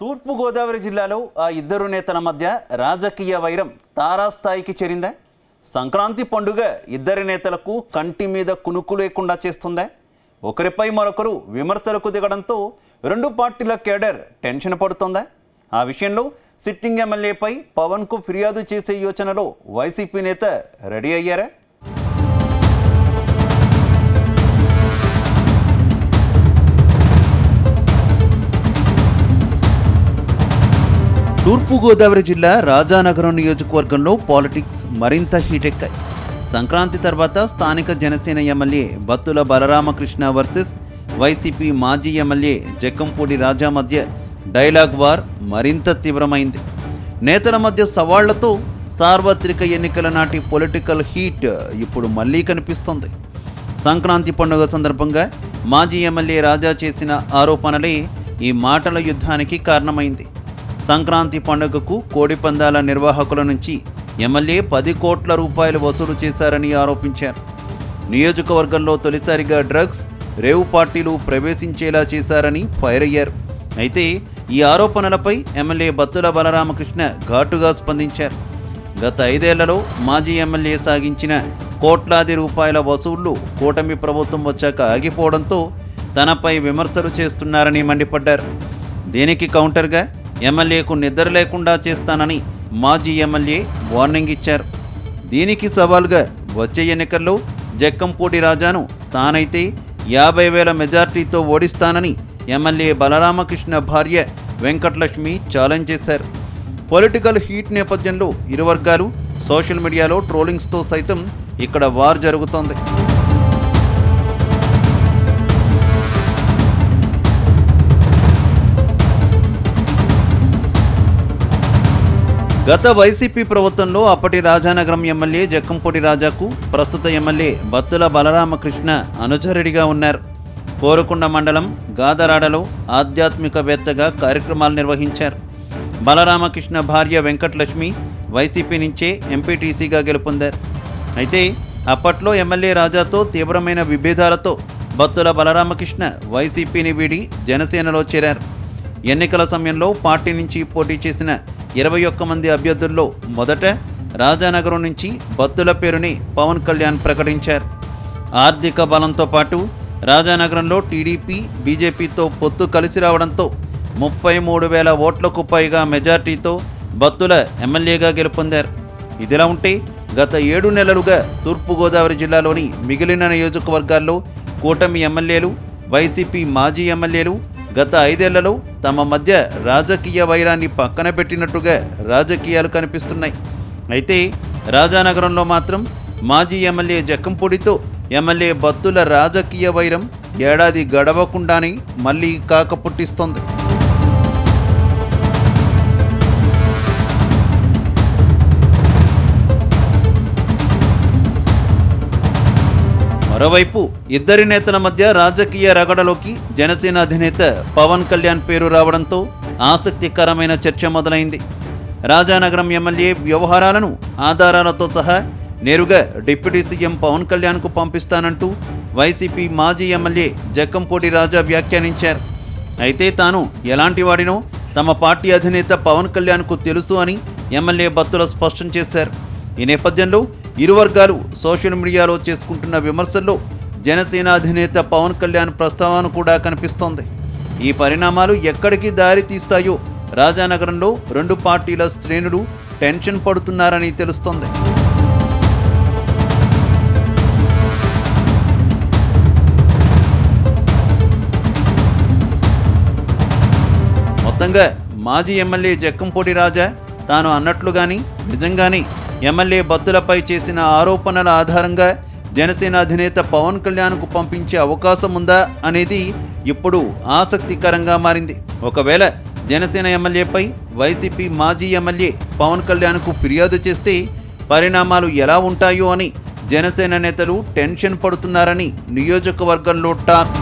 తూర్పుగోదావరి జిల్లాలో ఆ ఇద్దరు నేతల మధ్య రాజకీయ వైరం తారాస్థాయికి చేరిందా? సంక్రాంతి పండుగ ఇద్దరి నేతలకు కంటి మీద కునుకు లేకుండా చేస్తుందా? ఒకరిపై మరొకరు విమర్శలకు దిగడంతో రెండు పార్టీల కేడర్ టెన్షన్ పడుతుందా? ఆ విషయంలో సిట్టింగ్ ఎమ్మెల్యేపై పవన్కు ఫిర్యాదు చేసే యోచనలో వైసీపీ నేత రెడీ అయ్యారా? తూర్పుగోదావరి జిల్లా రాజానగరం నియోజకవర్గంలో పాలిటిక్స్ మరింత హీటెక్కాయి. సంక్రాంతి తర్వాత స్థానిక Janasena MLA Battula Balaramakrishna versus YCP మాజీ ఎమ్మెల్యే జక్కంపూడి రాజా మధ్య డైలాగ్ వార్ మరింత తీవ్రమైంది. నేతల మధ్య సవాళ్లతో సార్వత్రిక ఎన్నికల నాటి పొలిటికల్ హీట్ ఇప్పుడు మళ్లీ కనిపిస్తోంది. సంక్రాంతి పండుగ సందర్భంగా మాజీ ఎమ్మెల్యే రాజా చేసిన ఆరోపణలే ఈ మాటల యుద్ధానికి కారణమైంది. సంక్రాంతి పండుగకు కోడిపందాల నిర్వాహకుల నుంచి ఎమ్మెల్యే 10 కోట్ల రూపాయలు వసూలు చేశారని ఆరోపించారు. నియోజకవర్గంలో తొలిసారిగా డ్రగ్స్, రేవు పార్టీలు ప్రవేశించేలా చేశారని ఫైర్ అయ్యారు. అయితే ఈ ఆరోపణలపై ఎమ్మెల్యే బత్తుల బలరామకృష్ణ ఘాటుగా స్పందించారు. గత 5 ఏళ్లలో మాజీ ఎమ్మెల్యే సాగించిన కోట్లాది రూపాయల వసూళ్లు కూటమి ప్రభుత్వం వచ్చాక ఆగిపోవడంతో తనపై విమర్శలు చేస్తున్నారని మండిపడ్డారు. దీనికి కౌంటర్గా ఎమ్మెల్యేకు నిద్ర లేకుండా చేస్తానని మాజీ ఎమ్మెల్యే వార్నింగ్ ఇచ్చారు. దీనికి సవాల్గా వచ్చే ఎన్నికల్లో జక్కంపూడి రాజాను తానైతే 50,000 మెజార్టీతో ఓడిస్తానని ఎమ్మెల్యే బలరామకృష్ణ భార్య వెంకటలక్ష్మి ఛాలెంజ్ చేశారు. పొలిటికల్ హీట్ నేపథ్యంలో ఇరు వర్గాలు సోషల్ మీడియాలో ట్రోలింగ్స్తో సైతం ఇక్కడ వార్ జరుగుతోంది. గత వైసీపీ ప్రభుత్వంలో అప్పటి రాజానగరం ఎమ్మెల్యే జక్కంపూడి రాజాకు ప్రస్తుత ఎమ్మెల్యే బత్తుల బలరామకృష్ణ అనుచరుడిగా ఉన్నారు. కోరుకొండ మండలం గాదరాడలో ఆధ్యాత్మికవేత్తగా కార్యక్రమాలు నిర్వహించారు. బలరామకృష్ణ భార్య వెంకటలక్ష్మి వైసీపీ నుంచే ఎంపీటీసీగా గెలుపొందారు. అయితే అప్పట్లో ఎమ్మెల్యే రాజాతో తీవ్రమైన విభేదాలతో బత్తుల బలరామకృష్ణ వైసీపీని వీడి జనసేనలో చేరారు. ఎన్నికల సమయంలో పార్టీ నుంచి పోటీ చేసిన 21 మంది అభ్యర్థుల్లో మొదట రాజానగరం నుంచి బత్తుల పేరుని పవన్ కళ్యాణ్ ప్రకటించారు. ఆర్థిక బలంతో పాటు రాజానగరంలో టీడీపీ, బీజేపీతో పొత్తు కలిసి రావడంతో 33,000 ఓట్లకు పైగా మెజార్టీతో బత్తుల ఎమ్మెల్యేగా గెలుపొందారు. ఇదిలా ఉంటే గత 7 నెలలుగా తూర్పుగోదావరి జిల్లాలోని మిగిలిన నియోజకవర్గాల్లో కూటమి ఎమ్మెల్యేలు, వైసీపీ మాజీ ఎమ్మెల్యేలు గత 5 ఏళ్లలో తమ మధ్య రాజకీయ వైరాన్ని పక్కన పెట్టినట్టుగా రాజకీయాలు కనిపిస్తున్నాయి. అయితే రాజానగరంలో మాత్రం మాజీ ఎమ్మెల్యే జక్కంపూడితో ఎమ్మెల్యే బత్తుల రాజకీయ వైరం ఏడాది గడవకుండానే మళ్లీ కాక పుట్టిస్తోంది. మరోవైపు ఇద్దరి నేతల మధ్య రాజకీయ రగడలోకి జనసేన అధినేత పవన్ కళ్యాణ్ పేరు రావడంతో ఆసక్తికరమైన చర్చ మొదలైంది. రాజానగరం ఎమ్మెల్యే వ్యవహారాలను ఆధారాలతో సహా నేరుగా డిప్యూటీ సీఎం పవన్ కళ్యాణ్కు పంపిస్తానంటూ వైసీపీ మాజీ ఎమ్మెల్యే జక్కంపూడి రాజా వ్యాఖ్యానించారు. అయితే తాను ఎలాంటి వాడినో తమ పార్టీ అధినేత పవన్ కళ్యాణ్కు తెలుసు అని ఎమ్మెల్యే బత్తుల స్పష్టం చేశారు. ఈ నేపథ్యంలో ఇరు వర్గాలు సోషల్ మీడియాలో చేసుకుంటున్న విమర్శల్లో జనసేన అధినేత పవన్ కళ్యాణ్ ప్రస్తావన కూడా కనిపిస్తోంది. ఈ పరిణామాలు ఎక్కడికి దారి తీస్తాయో రాజానగరంలో రెండు పార్టీల శ్రేణులు టెన్షన్ పడుతున్నారని తెలుస్తోంది. మొత్తంగా మాజీ ఎమ్మెల్యే జక్కంపూడి రాజా తాను అన్నట్లుగాని నిజంగానే ఎమ్మెల్యే బత్తులపై చేసిన ఆరోపణల ఆధారంగా జనసేన అధినేత పవన్ కళ్యాణ్కు పంపించే అవకాశం ఉందా అనేది ఇప్పుడు ఆసక్తికరంగా మారింది. ఒకవేళ జనసేన ఎమ్మెల్యేపై వైసీపీ మాజీ ఎమ్మెల్యే పవన్ కళ్యాణ్కు ఫిర్యాదు చేస్తే పరిణామాలు ఎలా ఉంటాయో అని జనసేన నేతలు టెన్షన్ పడుతున్నారని నియోజకవర్గంలో టాక్.